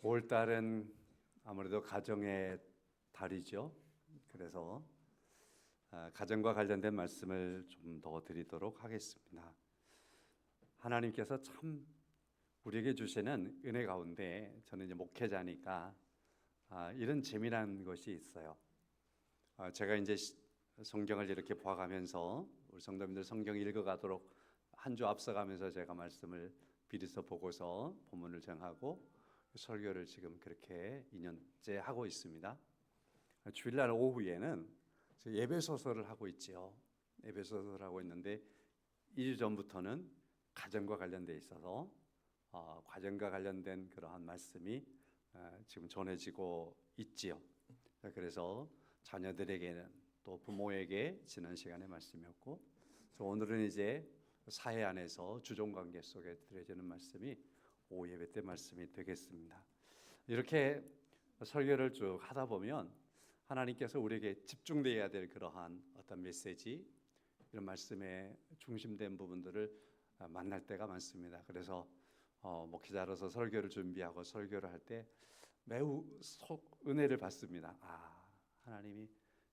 5월 달은 아무래도 가정의 달이죠. 그래서 가정과 관련된 말씀을 좀 더 드리도록 하겠습니다. 하나님께서 참 우리에게 주시는 은혜 가운데 저는 이제 목회자니까 이런 재미난 것이 있어요. 제가 이제 성경을 이렇게 봐가면서 우리 성도님들 성경 읽어가도록 한 주 앞서가면서 제가 말씀을 비로소 보고서 본문을 정하고 설교를 지금 그렇게 2년째 하고 있습니다. 주일날 오후에는 예배소설을 하고 있죠. 예배소설을 하고 있는데 2주 전부터는 가정과 관련돼 있어서 가정과 관련된 그러한 말씀이 지금 전해지고 있지요. 그래서 자녀들에게는 또 부모에게 지난 시간에 말씀이었고, 오늘은 이제 사회 안에서 주종관계 속에 드려지는 말씀이 오후 예배 때 말씀이 되겠습니다. 이렇게 설교를 쭉 하다 보면 하나님께서 우리에게 집중되어야 될 그러한 어떤 메시지, 이런 말씀에 중심된 부분들을 만날 때가 많습니다. 그래서 목회자로서 설교를 준비하고 설교를 할 때 매우 은혜를 받습니다. 하나님이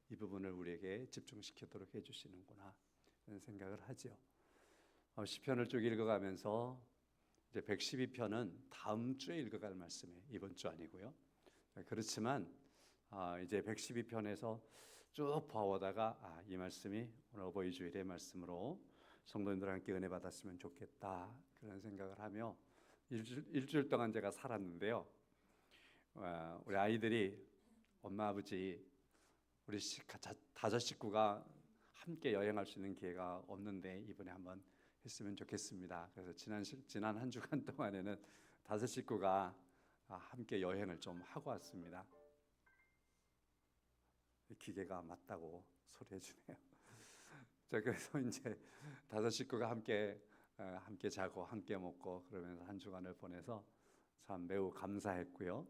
이 부분을 우리에게 집중시키도록 해주시는구나 이런 생각을 하죠. 시편을 쭉 읽어가면서 이제 112편은 다음 주에 읽어갈 말씀이에요. 이번 주 아니고요. 그렇지만 이제 112편에서 쭉 봐오다가 이 말씀이 오늘 어버이 주일의 말씀으로 성도님들 함께 은혜 받았으면 좋겠다 그런 생각을 하며 일주일 동안 제가 살았는데요. 우리 아이들이 엄마 아버지 우리 다섯 식구가 함께 여행할 수 있는 기회가 없는데 이번에 한번 했으면 좋겠습니다. 그래서 지난 한 주간 동안에는 다섯 식구가 함께 여행을 좀 하고 왔습니다. 기계가 맞다고 소리해 주네요. 자, 그래서 이제 다섯 식구가 함께 자고 함께 먹고 그러면서 한 주간을 보내서 참 매우 감사했고요.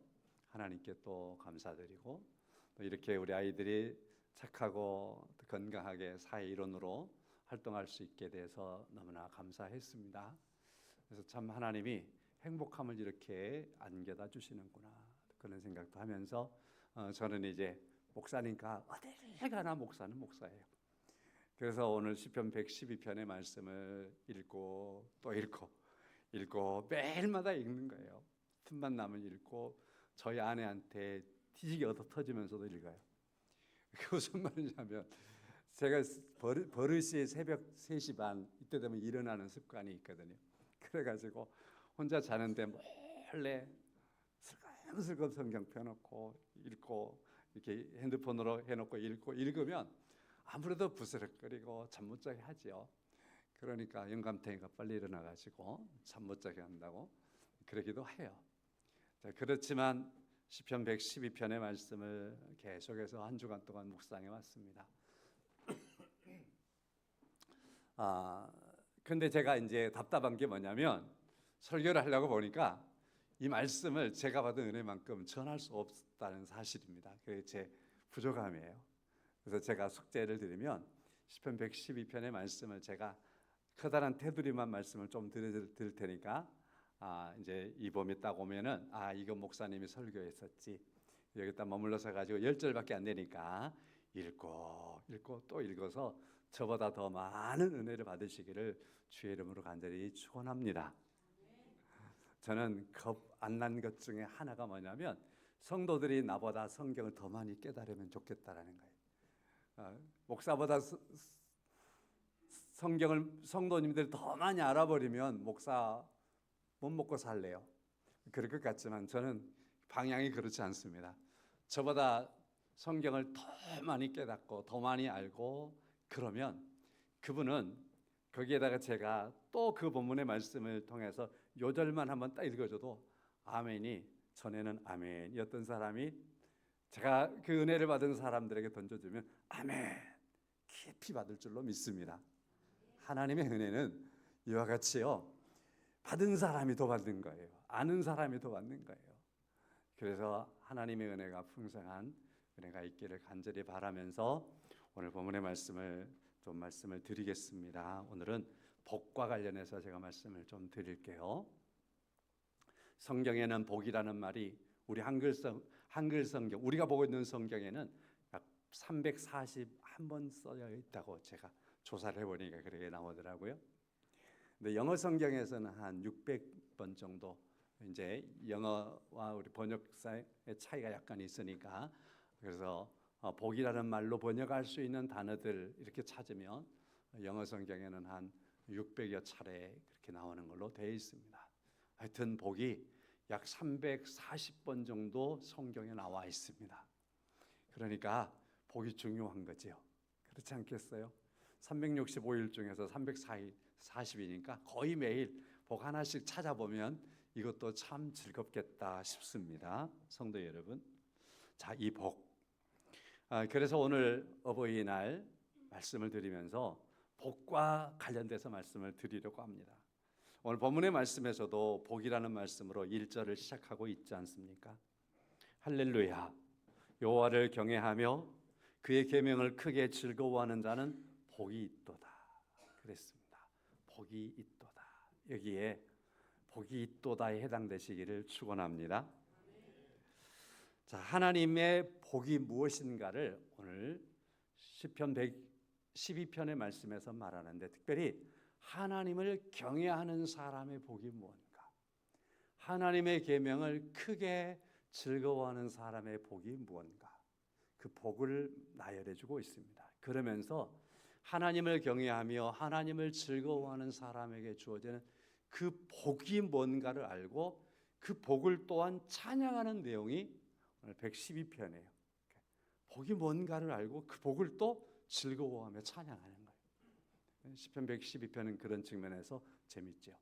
하나님께 또 감사드리고 또 이렇게 우리 아이들이 착하고 건강하게 사회 일원으로 활동할 수 있게 돼서 너무나 감사했습니다. 그래서 참 하나님이 행복함을 이렇게 안겨다 주시는구나 그런 생각도 하면서 저는 이제 목사니까 어딜 가나 목사는 목사예요. 그래서 오늘 시편 112편의 말씀을 읽고 또 읽고 매일마다 읽는 거예요. 틈만 나면 읽고 저희 아내한테 뒤지게 얻어 터지면서도 읽어요. 그게 무슨 말이냐면 제가 버릇이 새벽 3시 반 이때 되면 일어나는 습관이 있거든요. 그래가지고 혼자 자는데 몰래 슬금슬금 성경 펴놓고 읽고 이렇게 핸드폰으로 해놓고 읽으면 아무래도 부스럭거리고 잠 못 자게 하죠. 그러니까 영감탱이가 빨리 일어나가지고 잠 못 자게 한다고 그러기도 해요. 자, 그렇지만 시편 112편의 말씀을 계속해서 한 주간 동안 묵상해 왔습니다. 근데 제가 이제 답답한 게 뭐냐면 설교를 하려고 보니까 이 말씀을 제가 받은 은혜만큼 전할 수 없다는 사실입니다. 그게 제 부족함이에요. 그래서 제가 숙제를 드리면 시편 112편의 말씀을 제가 커다란 테두리만 말씀을 좀 드릴 테니까 이제 이 봄이 딱 오면은 이거 목사님이 설교했었지 여기다 머물러서 가지고 10절밖에 안 되니까 읽고 또 읽어서 저보다 더 많은 은혜를 받으시기를 주의 이름으로 간절히 축원합니다. 저는 겁 안 난 것 중에 하나가 뭐냐면 성도들이 나보다 성경을 더 많이 깨달으면 좋겠다라는 거예요. 목사보다 성경을 성도님들이 더 많이 알아버리면 목사 못 먹고 살래요. 그럴 것 같지만 저는 방향이 그렇지 않습니다. 저보다 성경을 더 많이 깨닫고 더 많이 알고 그러면 그분은 거기에다가 제가 또 그 본문의 말씀을 통해서 요 절만 한번 딱 읽어줘도 아멘이 전에는 아멘이었던 사람이 제가 그 은혜를 받은 사람들에게 던져주면 아멘 깊이 받을 줄로 믿습니다. 하나님의 은혜는 이와 같이요 받은 사람이 더 받는 거예요. 아는 사람이 더 받는 거예요. 그래서 하나님의 은혜가 풍성한 은혜가 있기를 간절히 바라면서 오늘 본문의 말씀을 드리겠습니다. 오늘은 복과 관련해서 제가 말씀을 좀 드릴게요. 성경에는 복이라는 말이 우리 한글 성경 우리가 보고 있는 성경에는 약 341번 써져 있다고 제가 조사를 해보니까 그렇게 나오더라고요. 근데 영어 성경에서는 한 600번 정도, 이제 영어와 우리 번역사의 차이가 약간 있으니까, 그래서 복이라는 말로 번역할 수 있는 단어들 이렇게 찾으면 영어 성경에는 한 600여 차례 그렇게 나오는 걸로 되어 있습니다. 하여튼 복이 약 340번 정도 성경에 나와 있습니다. 그러니까 복이 중요한 거죠. 그렇지 않겠어요? 365일 중에서 340이니까 거의 매일 복 하나씩 찾아보면 이것도 참 즐겁겠다 싶습니다. 성도 여러분, 자, 이 복, 그래서 오늘 어버이날 말씀을 드리면서 복과 관련돼서 말씀을 드리려고 합니다. 오늘 본문의 말씀에서도 복이라는 말씀으로 1절을 시작하고 있지 않습니까? 할렐루야, 여호와를 경외하며 그의 계명을 크게 즐거워하는 자는 복이 있도다 그랬습니다. 복이 있도다. 여기에 복이 있도다에 해당되시기를 축원합니다. 자, 하나님의 복이 무엇인가를 오늘 시편 112편의 말씀에서 말하는데, 특별히 하나님을 경외하는 사람의 복이 무언가, 하나님의 계명을 크게 즐거워하는 사람의 복이 무언가, 그 복을 나열해 주고 있습니다. 그러면서 하나님을 경외하며 하나님을 즐거워하는 사람에게 주어지는 그 복이 뭔가를 알고 그 복을 또한 찬양하는 내용이 오늘 112편이에요. 복이 뭔가를 알고 그 복을 또 즐거워하며 찬양하는 거예요. 시편 112편은 그런 측면에서 재밌죠.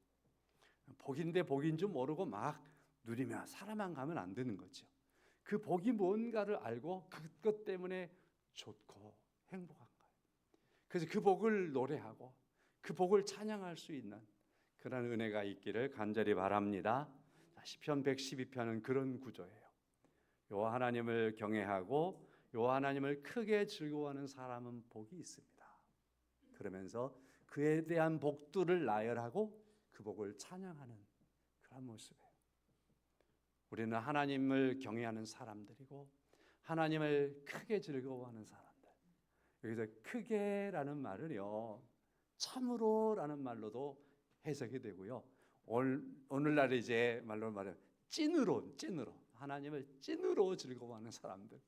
복인데 복인 줄 모르고 막 누리며 살아만 가면 안 되는 거죠. 그 복이 뭔가를 알고 그것 때문에 좋고 행복한 거예요. 그래서 그 복을 노래하고 그 복을 찬양할 수 있는 그런 은혜가 있기를 간절히 바랍니다. 시편 112편은 그런 구조예요. 여호와 하나님을 경외하고 여호와 하나님을 크게 즐거워하는 사람은 복이 있습니다. 그러면서 그에 대한 복들을 나열하고 그 복을 찬양하는 그런 모습이에요. 우리는 하나님을 경외하는 사람들이고 하나님을 크게 즐거워하는 사람들. 여기서 크게라는 말은요, 참으로라는 말로도 해석이 되고요. 오늘날 이제 말로 말하면 찐으로 하나님을 찐으로 즐거워하는 사람들,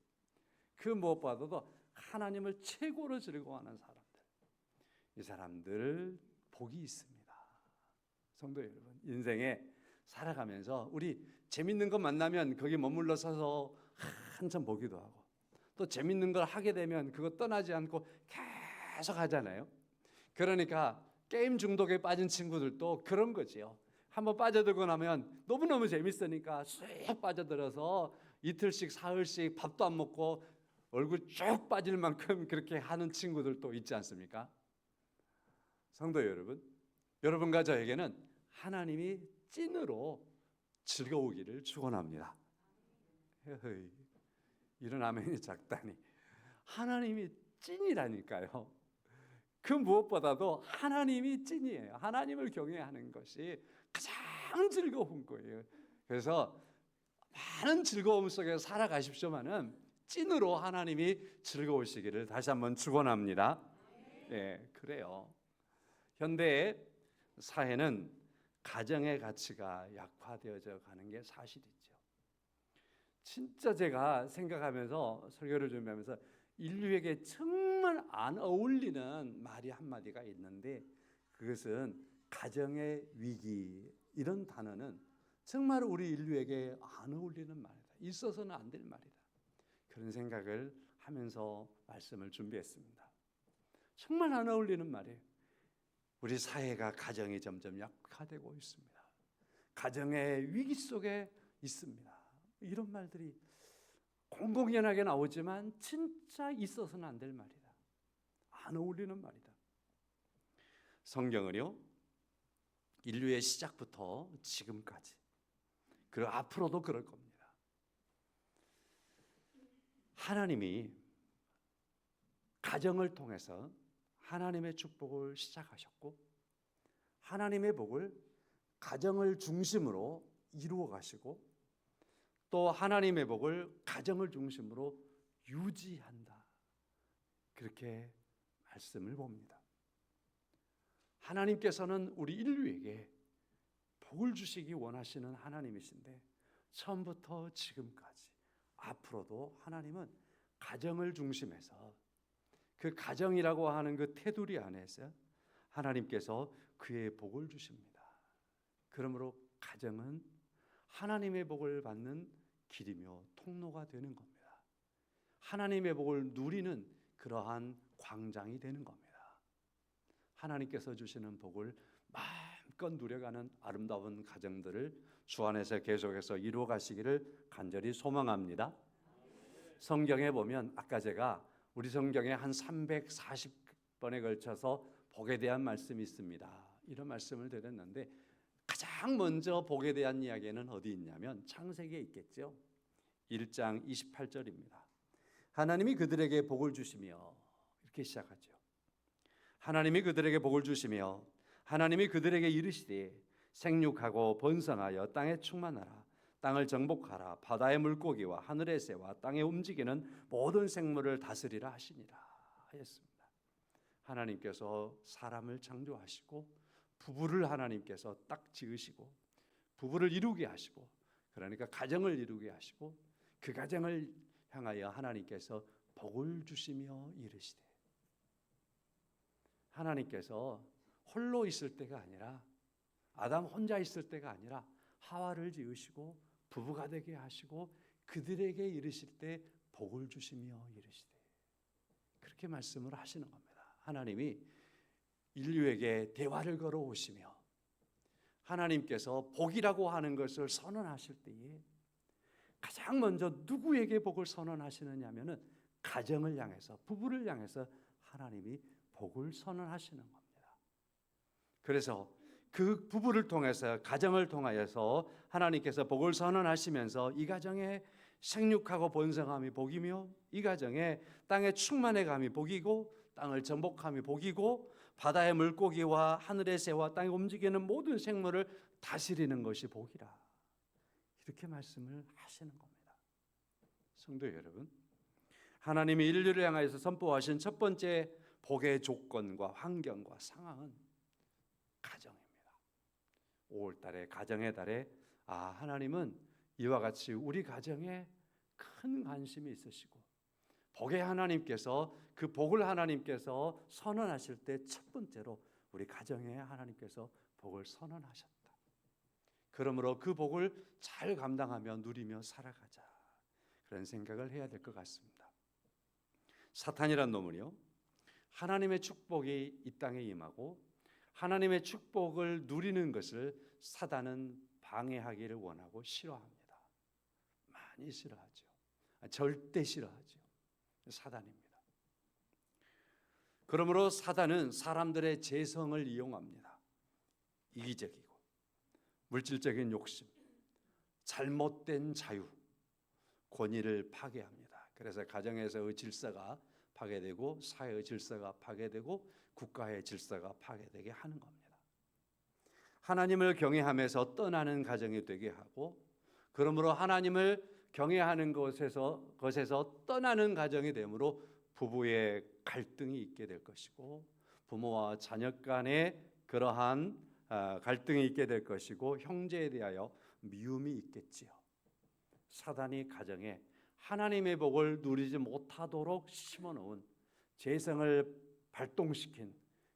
그 무엇보다도 하나님을 최고로 즐거워하는 사람들, 이 사람들 복이 있습니다. 성도 여러분, 인생에 살아가면서 우리 재밌는 거 만나면 거기 머물러 서서 한참 보기도 하고, 또 재밌는 걸 하게 되면 그거 떠나지 않고 계속 하잖아요. 그러니까 게임 중독에 빠진 친구들도 그런 거지요. 한번 빠져들고 나면 너무너무 재밌으니까 쑥 빠져들어서 이틀씩 사흘씩 밥도 안 먹고 얼굴 쭉 빠질 만큼 그렇게 하는 친구들도 있지 않습니까? 성도 여러분, 여러분과 저에게는 하나님이 찐으로 즐거우기를 축원합니다. 이런 아멘이 작다니. 하나님이 찐이라니까요. 그 무엇보다도 하나님이 찐이에요. 하나님을 경외하는 것이 가장 즐거운 거예요. 그래서 많은 즐거움 속에 살아가십시오만은 찐으로 하나님이 즐거우시기를 다시 한번 축원합니다. 네, 그래요. 현대의 사회는 가정의 가치가 약화되어져 가는 게 사실이죠. 진짜 제가 생각하면서 설교를 준비하면서 인류에게 정말 안 어울리는 말이 한마디가 있는데, 그것은 가정의 위기, 이런 단어는 정말 우리 인류에게 안 어울리는 말이다. 있어서는 안 될 말이다. 그런 생각을 하면서 말씀을 준비했습니다. 정말 안 어울리는 말이에요. 우리 사회가 가정이 점점 약화되고 있습니다. 가정의 위기 속에 있습니다. 이런 말들이 공공연하게 나오지만 진짜 있어서는 안 될 말이다. 안 어울리는 말이다. 성경은요, 인류의 시작부터 지금까지, 그리고 앞으로도 그럴 겁니다. 하나님이 가정을 통해서 하나님의 축복을 시작하셨고, 하나님의 복을 가정을 중심으로 이루어 가시고 또 하나님의 복을 가정을 중심으로 유지한다. 그렇게 말씀을 봅니다. 하나님께서는 우리 인류에게 복을 주시기 원하시는 하나님이신데 처음부터 지금까지 앞으로도 하나님은 가정을 중심해서 그 가정이라고 하는 그 테두리 안에서 하나님께서 그의 복을 주십니다. 그러므로 가정은 하나님의 복을 받는 길이며 통로가 되는 겁니다. 하나님의 복을 누리는 그러한 광장이 되는 겁니다. 하나님께서 주시는 복을 마음껏 누려가는 아름다운 가정들을 주 안에서 계속해서 이루어 가시기를 간절히 소망합니다. 성경에 보면 아까 제가 우리 성경에 한 340번에 걸쳐서 복에 대한 말씀이 있습니다. 이런 말씀을 드렸는데 가장 먼저 복에 대한 이야기는 어디 있냐면 창세기에 있겠죠. 1장 28절입니다. 하나님이 그들에게 복을 주시며 이렇게 시작하죠. 하나님이 그들에게 복을 주시며 하나님이 그들에게 이르시되 생육하고 번성하여 땅에 충만하라. 땅을 정복하라. 바다의 물고기와 하늘의 새와 땅에 움직이는 모든 생물을 다스리라 하시니라 하였습니다. 하나님께서 사람을 창조하시고 부부를 하나님께서 딱 지으시고 부부를 이루게 하시고 그러니까 가정을 이루게 하시고 그 가정을 향하여 하나님께서 복을 주시며 이르시되 하나님께서 홀로 있을 때가 아니라 아담 혼자 있을 때가 아니라 하와를 지으시고 부부가 되게 하시고 그들에게 이르실 때 복을 주시며 이르시되 그렇게 말씀을 하시는 겁니다. 하나님이 인류에게 대화를 걸어오시며 하나님께서 복이라고 하는 것을 선언하실 때에 가장 먼저 누구에게 복을 선언하시느냐 하면은 가정을 향해서 부부를 향해서 하나님이 복을 선언하시는 겁니다. 그래서 그 부부를 통해서 가정을 통하여서 하나님께서 복을 선언하시면서 이 가정에 생육하고 번성함이 복이며 이 가정에 땅에 충만해감이 복이고 땅을 정복함이 복이고 바다의 물고기와 하늘의 새와 땅에 움직이는 모든 생물을 다스리는 것이 복이라 이렇게 말씀을 하시는 겁니다. 성도 여러분, 하나님이 인류를 향하여서 선포하신 첫 번째 복의 조건과 환경과 상황은 가정입니다. 5월달에 가정의 달에 하나님은 이와 같이 우리 가정에 큰 관심이 있으시고 복의 하나님께서 그 복을 하나님께서 선언하실 때 첫 번째로 우리 가정에 하나님께서 복을 선언하셨다. 그러므로 그 복을 잘 감당하며 누리며 살아가자 그런 생각을 해야 될 것 같습니다. 사탄이란 놈은요 하나님의 축복이 이 땅에 임하고 하나님의 축복을 누리는 것을 사단은 방해하기를 원하고 싫어합니다. 많이 싫어하죠. 절대 싫어하죠. 사단입니다. 그러므로 사단은 사람들의 재성을 이용합니다. 이기적이고 물질적인 욕심, 잘못된 자유, 권위를 파괴합니다. 그래서 가정에서의 질서가 파괴되고 사회의 질서가 파괴되고 국가의 질서가 파괴되게 하는 겁니다. 하나님을 경외하면서 떠나는 가정이 되게 하고 그러므로 하나님을 경외하는 것에서 떠나는 가정이 되므로 부부의 갈등이 있게 될 것이고 부모와 자녀 간에 그러한 갈등이 있게 될 것이고 형제에 대하여 미움이 있겠지요. 사단이 가정에 하나님의 복을 누리지 못하도록 심어놓은 재성을 발동시킨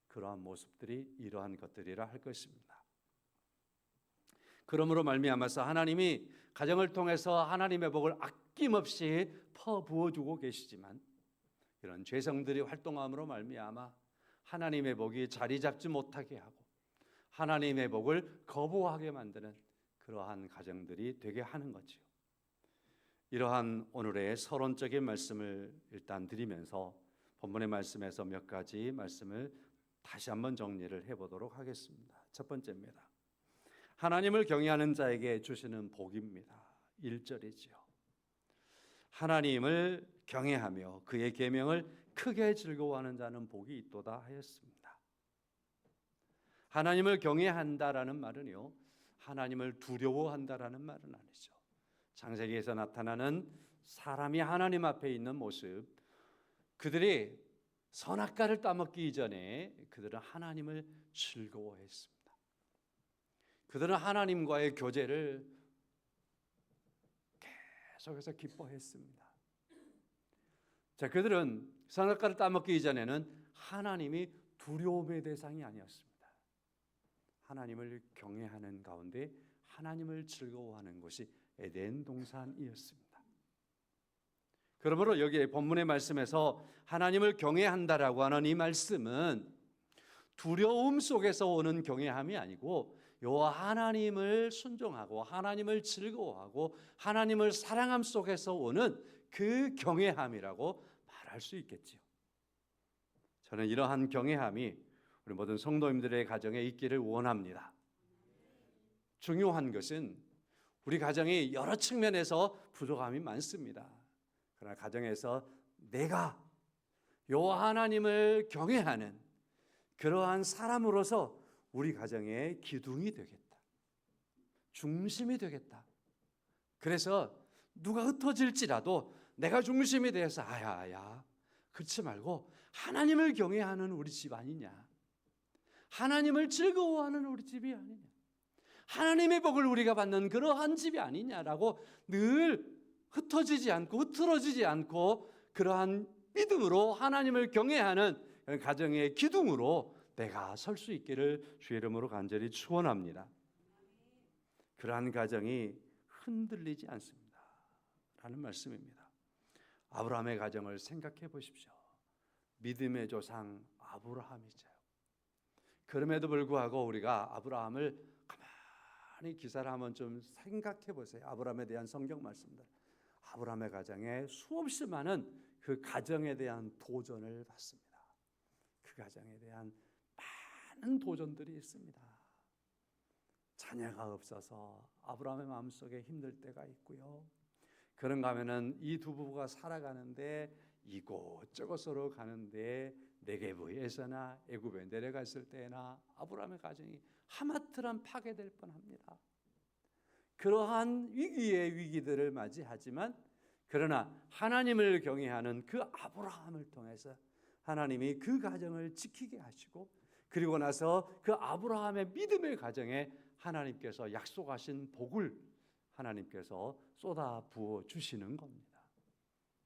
그러한 모습들이 이러한 것들이라 할 것입니다. 그러므로 말미암아서 하나님이 가정을 통해서 하나님의 복을 아낌없이 퍼부어주고 계시지만 이런 죄성들이 활동함으로 말미암아 하나님의 복이 자리 잡지 못하게 하고 하나님의 복을 거부하게 만드는 그러한 가정들이 되게 하는 거지요. 이러한 오늘의 서론적인 말씀을 일단 드리면서 본문의 말씀에서 몇 가지 말씀을 다시 한번 정리를 해보도록 하겠습니다. 첫 번째입니다. 하나님을 경외하는 자에게 주시는 복입니다. 1절이지요. 하나님을 경외하며 그의 계명을 크게 즐거워하는 자는 복이 있도다 하였습니다. 하나님을 경외한다라는 말은요, 하나님을 두려워한다라는 말은 아니죠. 창세기에서 나타나는 사람이 하나님 앞에 있는 모습, 그들이 선악과를 따먹기 이전에 그들은 하나님을 즐거워했습니다. 그들은 하나님과의 교제를 계속해서 기뻐했습니다. 자, 그들은 선악과를 따먹기 이전에는 하나님이 두려움의 대상이 아니었습니다. 하나님을 경외하는 가운데 하나님을 즐거워하는 것이 에덴 동산이었습니다. 그러므로 여기 본문의 말씀에서 하나님을 경외한다라고 하는 이 말씀은 두려움 속에서 오는 경외함이 아니고 여호와 하나님을 순종하고 하나님을 즐거워하고 하나님을 사랑함 속에서 오는 그 경외함이라고 말할 수 있겠지요. 저는 이러한 경외함이 우리 모든 성도님들의 가정에 있기를 원합니다. 중요한 것은 우리 가정이 여러 측면에서 부족함이 많습니다. 그러나 가정에서 내가 여호와 하나님을 경외하는 그러한 사람으로서 우리 가정의 기둥이 되겠다. 중심이 되겠다. 그래서 누가 흩어질지라도 내가 중심이 되어서 아야 그렇지 말고 하나님을 경외하는 우리 집 아니냐. 하나님을 즐거워하는 우리 집이 아니냐. 하나님의 복을 우리가 받는 그러한 집이 아니냐라고 늘 흩어지지 않고 흐트러지지 않고 그러한 믿음으로 하나님을 경외하는 가정의 기둥으로 내가 설 수 있기를 주의 이름으로 간절히 축원합니다. 그러한 가정이 흔들리지 않습니다 라는 말씀입니다. 아브라함의 가정을 생각해 보십시오. 믿음의 조상 아브라함이죠. 그럼에도 불구하고 우리가 아브라함을 가만히 기사를 한번 좀 생각해 보세요. 아브라함에 대한 성경 말씀들, 아브라함의 가정에 수없이 많은 그 가정에 대한 도전을 받습니다. 그 가정에 대한 많은 도전들이 있습니다. 자녀가 없어서 아브라함의 마음속에 힘들 때가 있고요. 그런가 하면은 이 두 부부가 살아가는데 이곳저곳으로 가는데 네게브에서나 애굽에 내려갔을 때나 아브라함의 가정이 하마터면 파괴될 뻔합니다. 그러한 위기의 위기들을 맞이하지만 그러나 하나님을 경외하는 그 아브라함을 통해서 하나님이 그 가정을 지키게 하시고 그리고 나서 그 아브라함의 믿음의 가정에 하나님께서 약속하신 복을 하나님께서 쏟아 부어 주시는 겁니다.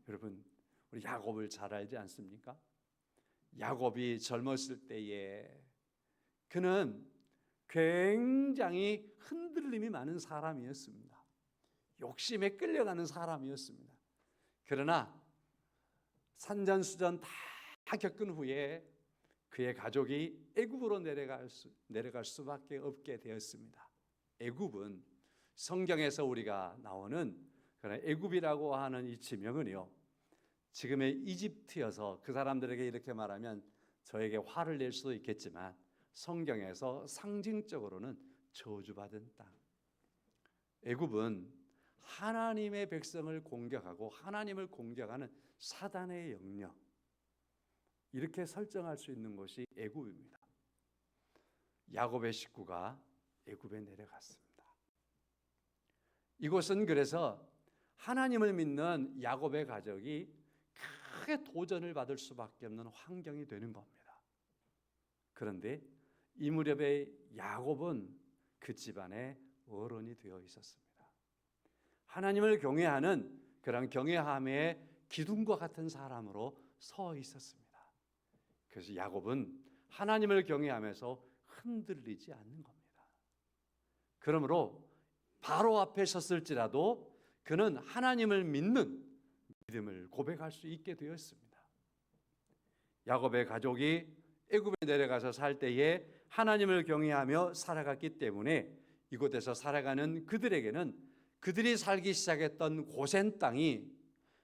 여러분, 우리 야곱을 잘 알지 않습니까? 야곱이 젊었을 때에 그는 굉장히 흔들림이 많은 사람이었습니다. 욕심에 끌려가는 사람이었습니다. 그러나 산전수전 다 겪은 후에 그의 가족이 애굽으로 내려갈 수밖에 없게 되었습니다. 애굽은 성경에서 우리가 나오는 그런 애굽이라고 하는 이 지명은요, 지금의 이집트여서 그 사람들에게 이렇게 말하면 저에게 화를 낼 수도 있겠지만 성경에서 상징적으로는 저주받은 땅. 애굽은 하나님의 백성을 공격하고 하나님을 공격하는 사단의 영역, 이렇게 설정할 수 있는 것이 애굽입니다. 야곱의 식구가 애굽에 내려갔습니다. 이곳은 그래서 하나님을 믿는 야곱의 가족이 크게 도전을 받을 수밖에 없는 환경이 되는 겁니다. 그런데 이 무렵에 야곱은 그 집안의 어른이 되어 있었습니다. 하나님을 경외하는 그런 경외함의 기둥과 같은 사람으로 서 있었습니다. 그래서 야곱은 하나님을 경외하면서 흔들리지 않는 겁니다. 그러므로 바로 앞에 섰을지라도 그는 하나님을 믿는 믿음을 고백할 수 있게 되었습니다. 야곱의 가족이 애굽에 내려가서 살 때에 하나님을 경외하며 살아갔기 때문에 이곳에서 살아가는 그들에게는 그들이 살기 시작했던 고센 땅이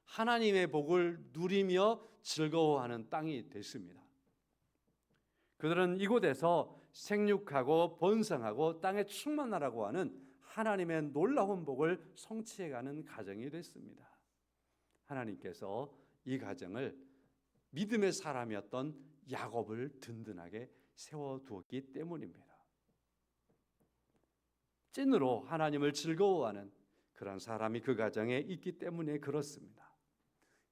하나님의 복을 누리며 즐거워하는 땅이 됐습니다. 그들은 이곳에서 생육하고 번성하고 땅에 충만하라고 하는 하나님의 놀라운 복을 성취해가는 가정이 됐습니다. 하나님께서 이 가정을 믿음의 사람이었던 야곱을 든든하게 세워두었기 때문입니다. 찐으로 하나님을 즐거워하는 그런 사람이 그 가정에 있기 때문에 그렇습니다.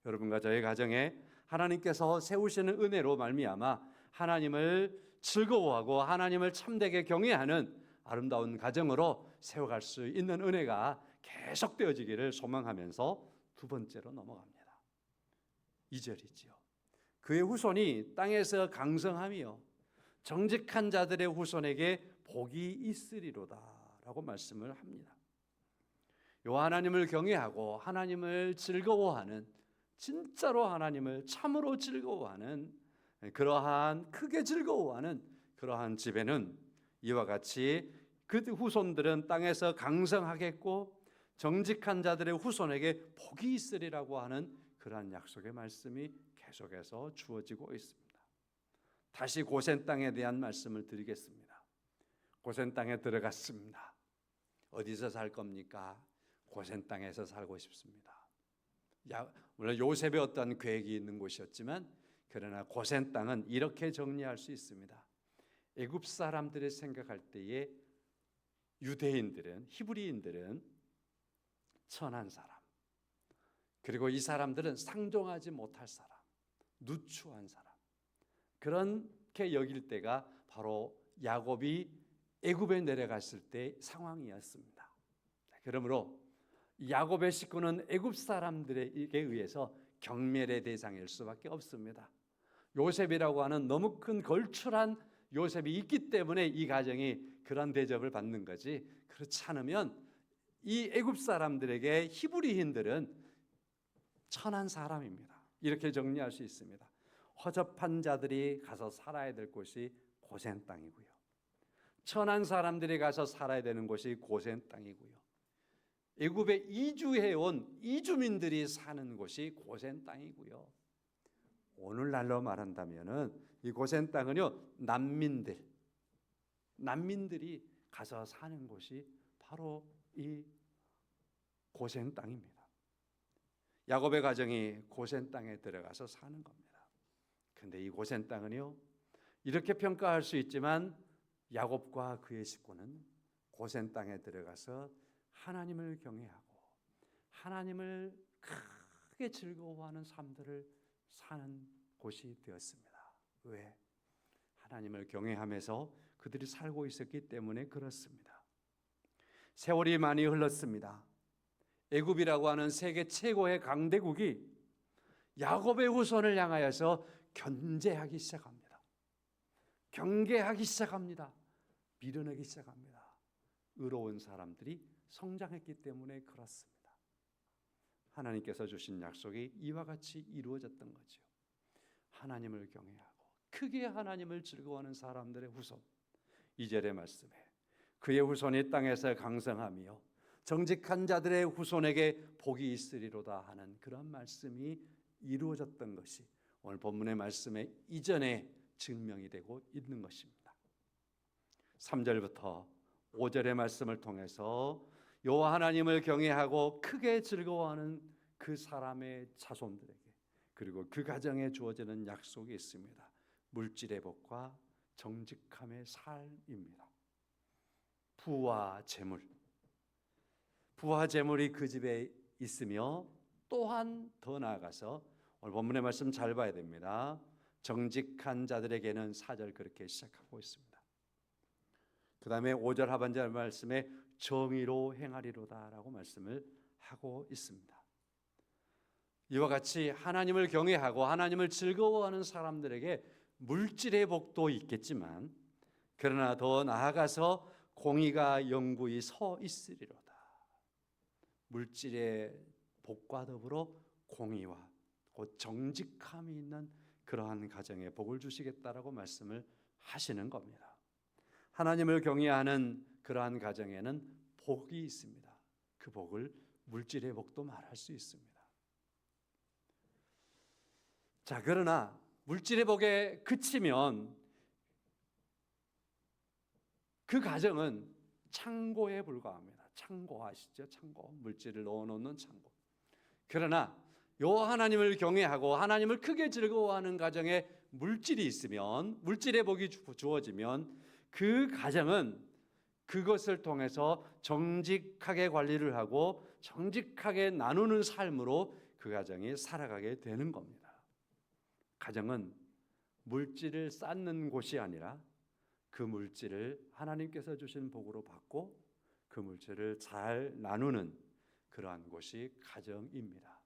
여러분과 저의 가정에 하나님께서 세우시는 은혜로 말미암아 하나님을 즐거워하고 하나님을 참되게 경외하는 아름다운 가정으로 세워갈 수 있는 은혜가 계속되어지기를 소망하면서 두 번째로 넘어갑니다. 2절이지요. 그의 후손이 땅에서 강성하며 정직한 자들의 후손에게 복이 있으리로다 라고 말씀을 합니다. 요 하나님을 경외하고 하나님을 즐거워하는, 진짜로 하나님을 참으로 즐거워하는, 그러한 크게 즐거워하는 그러한 집에는 이와 같이 그 후손들은 땅에서 강성하겠고 정직한 자들의 후손에게 복이 있으리라고 하는 그러한 약속의 말씀이 계속해서 주어지고 있습니다. 다시 고센 땅에 대한 말씀을 드리겠습니다. 고센 땅에 들어갔습니다. 어디서 살 겁니까? 고센 땅에서 살고 싶습니다. 물론 요셉의 어떤 계획이 있는 곳이었지만, 그러나 고센 땅은 이렇게 정리할 수 있습니다. 애굽 사람들이 생각할 때에 유대인들은, 히브리인들은 천한 사람, 그리고 이 사람들은 상종하지 못할 사람, 누추한 사람, 그렇게 여길 때가 바로 야곱이 애굽에 내려갔을 때 상황이었습니다. 그러므로 야곱의 식구는 애굽 사람들에게 의해서 경멸의 대상일 수밖에 없습니다. 요셉이라고 하는 너무 큰 걸출한 요셉이 있기 때문에 이 가정이 그런 대접을 받는 거지, 그렇지 않으면 이 애굽 사람들에게 히브리인들은 천한 사람입니다. 이렇게 정리할 수 있습니다. 허접한 자들이 가서 살아야 될 곳이 고센 땅이고요, 천한 사람들이 가서 살아야 되는 곳이 고센 땅이고요, 애굽에 이주해온 이주민들이 사는 곳이 고센 땅이고요, 오늘날로 말한다면은 이 고센 땅은요, 난민들이 가서 사는 곳이 바로 이 고센 땅입니다. 야곱의 가정이 고센 땅에 들어가서 사는 겁니다. 그런데 이 고센 땅은요, 이렇게 평가할 수 있지만 야곱과 그의 식구는 고센 땅에 들어가서 하나님을 경외하고 하나님을 크게 즐거워하는 삶들을 사는 곳이 되었습니다. 왜? 하나님을 경외하면서 그들이 살고 있었기 때문에 그렇습니다. 세월이 많이 흘렀습니다. 애굽이라고 하는 세계 최고의 강대국이 야곱의 후손을 향하여서 견제하기 시작합니다. 경계하기 시작합니다. 밀어내기 시작합니다. 의로운 사람들이 성장했기 때문에 그렇습니다. 하나님께서 주신 약속이 이와 같이 이루어졌던 거죠. 하나님을 경외하고 크게 하나님을 즐거워하는 사람들의 후손, 2절의 말씀에 그의 후손이 땅에서 강성하며 정직한 자들의 후손에게 복이 있으리로다 하는 그런 말씀이 이루어졌던 것이 오늘 본문의 말씀의 이전에 증명이 되고 있는 것입니다. 3절부터 5절의 말씀을 통해서 여호와 하나님을 경외하고 크게 즐거워하는 그 사람의 자손들에게, 그리고 그 가정에 주어지는 약속이 있습니다. 물질의 복과 정직함의 삶입니다. 부와 재물이 그 집에 있으며, 또한 더 나아가서 오늘 본문의 말씀 잘 봐야 됩니다. 정직한 자들에게는 4절 그렇게 시작하고 있습니다. 그 다음에 5절 하반절 말씀에 정의로 행하리로다라고 말씀을 하고 있습니다. 이와 같이 하나님을 경외하고 하나님을 즐거워하는 사람들에게 물질의 복도 있겠지만, 그러나 더 나아가서 공의가 영구히 서 있으리로다. 물질의 복과 더불어 공의와 곧 정직함이 있는 그러한 가정에 복을 주시겠다라고 말씀을 하시는 겁니다. 하나님을 경외하는 그러한 가정에는 복이 있습니다. 그 복을 물질의 복도 말할 수 있습니다. 자, 그러나 물질의 복에 그치면 그 가정은 창고에 불과합니다. 창고 아시죠? 창고, 물질을 넣어놓는 창고. 그러나 요 하나님을 경외하고 하나님을 크게 즐거워하는 가정에 물질이 있으면, 물질의 복이 주어지면 그 가정은 그것을 통해서 정직하게 관리를 하고 정직하게 나누는 삶으로 그 가정이 살아가게 되는 겁니다. 가정은 물질을 쌓는 곳이 아니라 그 물질을 하나님께서 주신 복으로 받고 그 물질을 잘 나누는 그러한 곳이 가정입니다.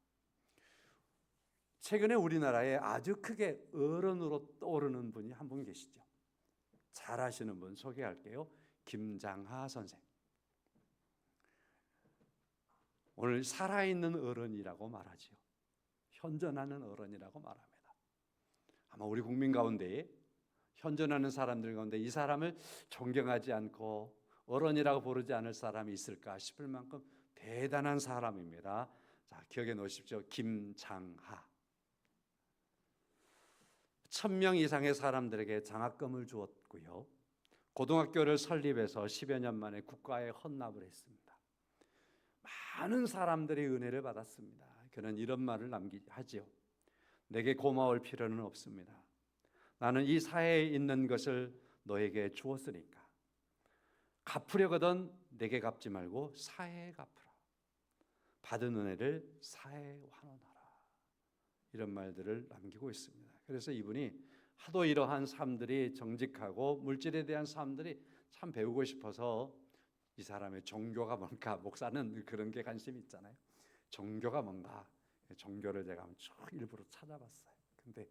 최근에 우리나라에 아주 크게 어른으로 떠오르는 분이 한 분 계시죠. 잘 아시는 분 소개할게요. 김장하 선생. 오늘 살아있는 어른이라고 말하지요. 현존하는 어른이라고 말합니다. 아마 우리 국민 가운데 현존하는 사람들 가운데 이 사람을 존경하지 않고 어른이라고 부르지 않을 사람이 있을까 싶을 만큼 대단한 사람입니다. 자, 기억해 놓으십시오. 김장하. 1000명 이상의 사람들에게 장학금을 주었고요. 고등학교를 설립해서 10여 년 만에 국가에 헌납을 했습니다. 많은 사람들이 은혜를 받았습니다. 그는 이런 말을 하지요. 내게 고마울 필요는 없습니다. 나는 이 사회에 있는 것을 너에게 주었으니까 갚으려거든 내게 갚지 말고 사회에 갚으라. 받은 은혜를 사회에 환원하라. 이런 말들을 남기고 있습니다. 그래서 이분이 하도 이러한 삶들이 정직하고 물질에 대한 삶들이 참 배우고 싶어서 이 사람의 종교가 뭔가, 목사는 그런 게 관심이 있잖아요. 종교가 뭔가, 종교를 제가 쭉 일부러 찾아봤어요. 근데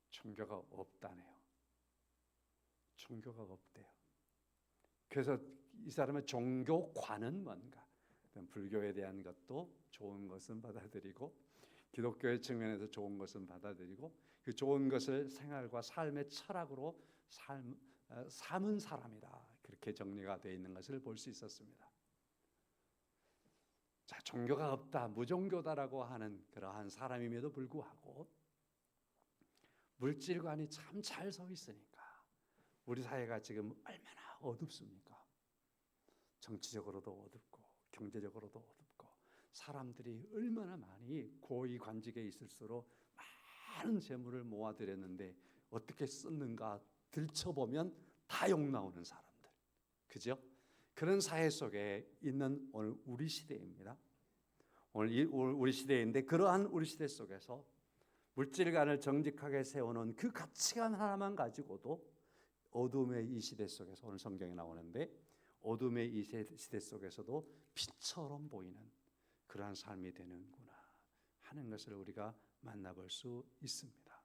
종교가 없다네요. 종교가 없대요. 그래서 이 사람의 종교관은 뭔가, 불교에 대한 것도 좋은 것은 받아들이고 기독교의 측면에서 좋은 것은 받아들이고 그 좋은 것을 생활과 삶의 철학으로 삼은 사람이다. 그렇게 정리가 되어 있는 것을 볼 수 있었습니다. 자, 종교가 없다, 무종교다라고 하는 그러한 사람임에도 불구하고 물질관이 참 잘 서 있으니까 우리 사회가 지금 얼마나 어둡습니까? 정치적으로도 어둡고 경제적으로도 어둡고 사람들이 얼마나 많이 고위 관직에 있을수록 많은 재물을 모아들였는데 어떻게 썼는가 들춰보면 다 욕 나오는 사람들, 그죠? 그런 사회 속에 있는 오늘 우리 시대입니다. 오늘 우리 시대인데 그러한 우리 시대 속에서 물질관을 정직하게 세우는 그 가치관 하나만 가지고도 어둠의 이 시대 속에서 오늘 성경에 나오는데 어둠의 이 시대 속에서도 빛처럼 보이는 그러한 삶이 되는구나 하는 것을 우리가 만나볼 수 있습니다.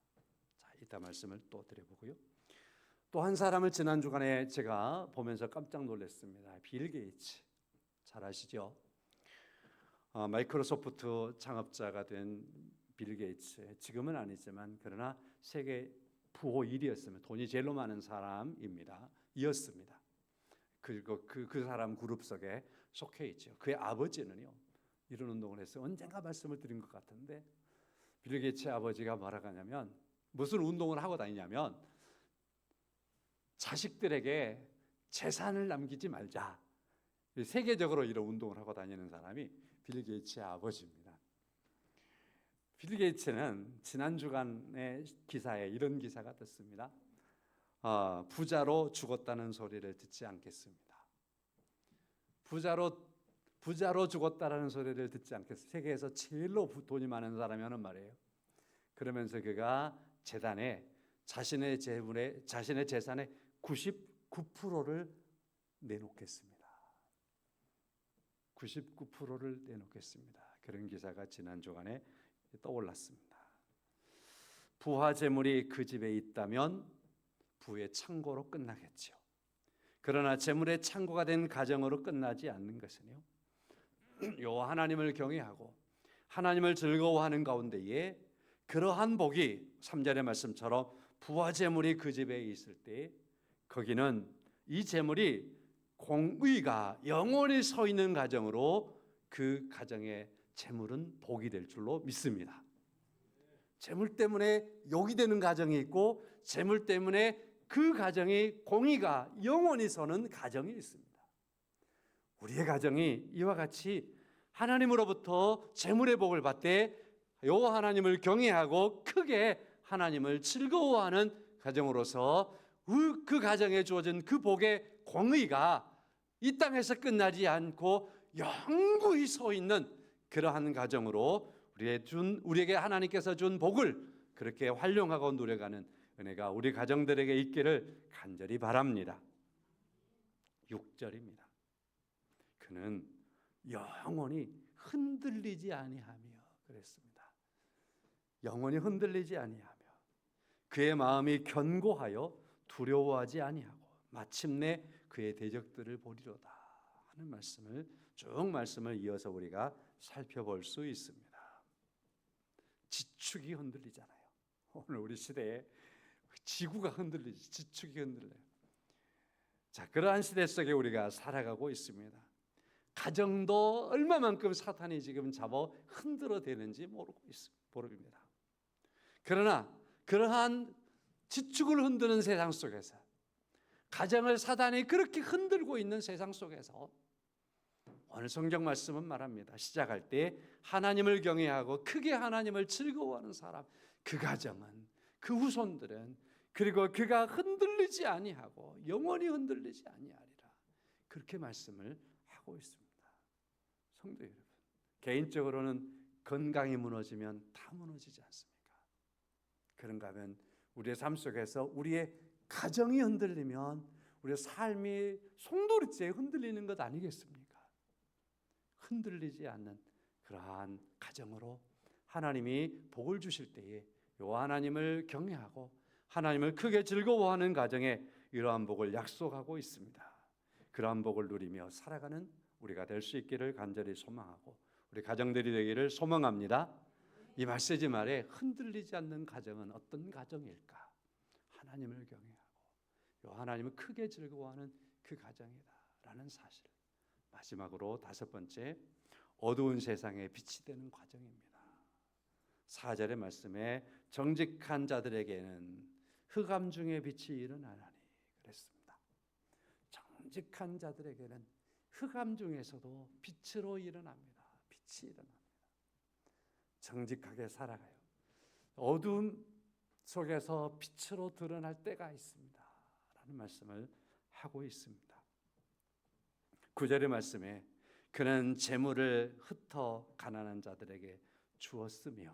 자, 이따 말씀을 또 드려보고요. 또 한 사람을 지난 주간에 제가 보면서 깜짝 놀랐습니다. 빌 게이츠, 잘 아시죠? 마이크로소프트 창업자가 된 빌 게이츠, 지금은 아니지만 그러나 세계 부호 1위였으면 돈이 제일 많은 사람입니다. 이었습니다. 그리고 그 사람 그룹 속에 속해 있죠. 그의 아버지는요, 이런 운동을 했어요. 언젠가 말씀을 드린 것 같은데 빌 게이츠의 아버지가 뭐라고 하냐면, 무슨 운동을 하고 다니냐면 자식들에게 재산을 남기지 말자. 세계적으로 이런 운동을 하고 다니는 사람이 빌 게이츠의 아버지입니다. 빌 게이츠는 지난 주간의 기사에 이런 기사가 떴습니다. 부자로 죽었다는 소리를 듣지 않겠습니다. 부자로 죽었다라는 소리를 듣지 않겠습니다. 세계에서 제일로 돈이 많은 사람이 하는 말이에요. 그러면서 그가 재단에 자신의 재산의 99%를 내놓겠습니다. 99%를 내놓겠습니다. 그런 기사가 지난 주간에 떠올랐습니다. 부와 재물이 그 집에 있다면 부의 창고로 끝나겠죠. 그러나 재물의 창고가 된 가정으로 끝나지 않는 것은요, 요 하나님을 경외하고 하나님을 즐거워하는 가운데에 그러한 복이 3절의 말씀처럼 부와 재물이 그 집에 있을 때 거기는 이 재물이 공의가 영원히 서 있는 가정으로 그 가정의 재물은 복이 될 줄로 믿습니다. 재물 때문에 욕이 되는 가정이 있고 재물 때문에 그 가정이 공의가 영원히 서는 가정이 있습니다. 우리의 가정이 이와 같이 하나님으로부터 재물의 복을 받되 요 하나님을 경외하고 크게 하나님을 즐거워하는 가정으로서 그 가정에 주어진 그 복의 공의가 이 땅에서 끝나지 않고 영구히 서 있는 그러한 가정으로 우리에게 하나님께서 준 복을 그렇게 활용하고 누려가는 은혜가 우리 가정들에게 있기를 간절히 바랍니다. 6절입니다. 그는 영원히 흔들리지 아니하며 그랬습니다. 영원히 흔들리지 아니하며 그의 마음이 견고하여 두려워하지 아니하고 마침내 그의 대적들을 보리로다 하는 말씀을 이어서 우리가 살펴볼 수 있습니다. 지축이 흔들리잖아요. 오늘 우리 시대에 지구가 흔들리지, 지축이 흔들려요. 자, 그러한 시대 속에 우리가 살아가고 있습니다. 가정도 얼마만큼 사탄이 지금 잡아 흔들어 대는지 모릅니다. 그러나 그러한 지축을 흔드는 세상 속에서, 가정을 사단이 그렇게 흔들고 있는 세상 속에서 오늘 성경 말씀은 말합니다. 시작할 때 하나님을 경외하고 크게 하나님을 즐거워하는 사람, 그 가정은, 그 후손들은, 그리고 그가 흔들리지 아니하고 영원히 흔들리지 아니하리라, 그렇게 말씀을 하고 있습니다. 성도 여러분, 개인적으로는 건강이 무너지면 다 무너지지 않습니까? 그런가 하면 우리의 삶 속에서 우리의 가정이 흔들리면 우리의 삶이 송두리째 흔들리는 것 아니겠습니까? 흔들리지 않는 그러한 가정으로 하나님이 복을 주실 때에 요 하나님을 경외하고 하나님을 크게 즐거워하는 가정에 이러한 복을 약속하고 있습니다. 그러한 복을 누리며 살아가는 우리가 될 수 있기를 간절히 소망하고 우리 가정들이 되기를 소망합니다. 이 메시지 말에 흔들리지 않는 가정은 어떤 가정일까? 하나님을 경외하고 요 하나님을 크게 즐거워하는 그 가정이다라는 사실. 마지막으로 5번째, 어두운 세상에 빛이 되는 과정입니다. 4절의 말씀에 정직한 자들에게는 흑암 중에 빛이 일어나나니 그랬습니다. 정직한 자들에게는 흑암 중에서도 빛으로 일어납니다. 빛이 일어납니다. 정직하게 살아가요. 어두움 속에서 빛으로 드러날 때가 있습니다 라는 말씀을 하고 있습니다. 9절의 말씀에 그는 재물을 흩어 가난한 자들에게 주었으며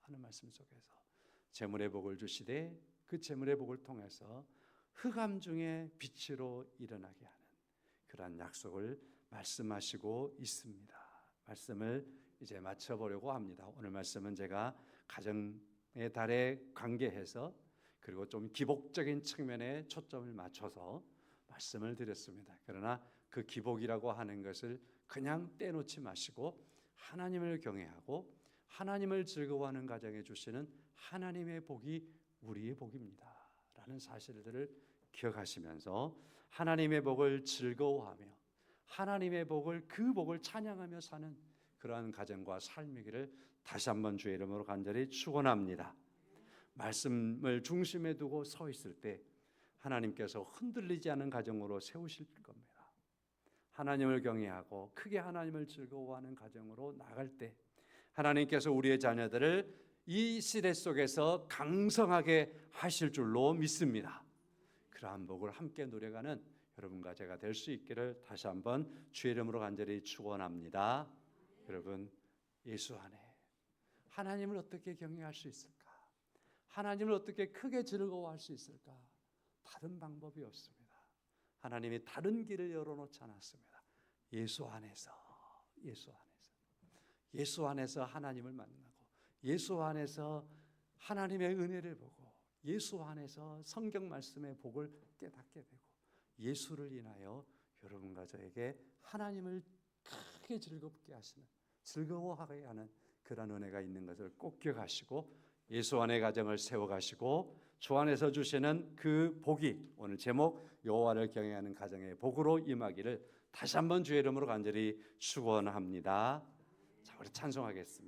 하는 말씀 속에서 재물의 복을 주시되 그 재물의 복을 통해서 흑암 중에 빛으로 일어나게 하는 그러한 약속을 말씀하시고 있습니다. 말씀을 이제 마쳐보려고 합니다. 오늘 말씀은 제가 가정의 달에 관계해서 그리고 좀 기복적인 측면에 초점을 맞춰서 말씀을 드렸습니다. 그러나 그 기복이라고 하는 것을 그냥 떼놓지 마시고 하나님을 경외하고 하나님을 즐거워하는 가정에 주시는 하나님의 복이 우리의 복입니다 라는 사실들을 기억하시면서 하나님의 복을 즐거워하며 하나님의 복을, 그 복을 찬양하며 사는 그러한 가정과 삶이기를 다시 한번 주의 이름으로 간절히 축원합니다. 말씀을 중심에 두고 서 있을 때 하나님께서 흔들리지 않은 가정으로 세우실 겁니다. 하나님을 경외하고 크게 하나님을 즐거워하는 가정으로 나갈 때 하나님께서 우리의 자녀들을 이 시대 속에서 강성하게 하실 줄로 믿습니다. 그러한 복을 함께 누려가는 여러분과 제가 될 수 있기를 다시 한번 주의 이름으로 간절히 축원합니다. 여러분, 예수 안에 하나님을 어떻게 경외할 수 있을까? 하나님을 어떻게 크게 즐거워할 수 있을까? 다른 방법이 없습니다. 하나님이 다른 길을 열어놓지 않았습니다. 예수 안에서 하나님을 만나고 예수 안에서 하나님의 은혜를 보고 예수 안에서 성경 말씀의 복을 깨닫게 되고 예수를 인하여 여러분과 저에게 하나님을 크게 즐겁게 하시는, 즐거워하게 하는 그런 은혜가 있는 것을 꼭 기억하시고 예수 안의 가정을 세워가시고 주 안에서 주시는 그 복이 오늘 제목 여호와를 경외하는 가정의 복으로 임하기를 다시 한번 주의 이름으로 간절히 축원합니다. 자, 우리 찬송하겠습니다.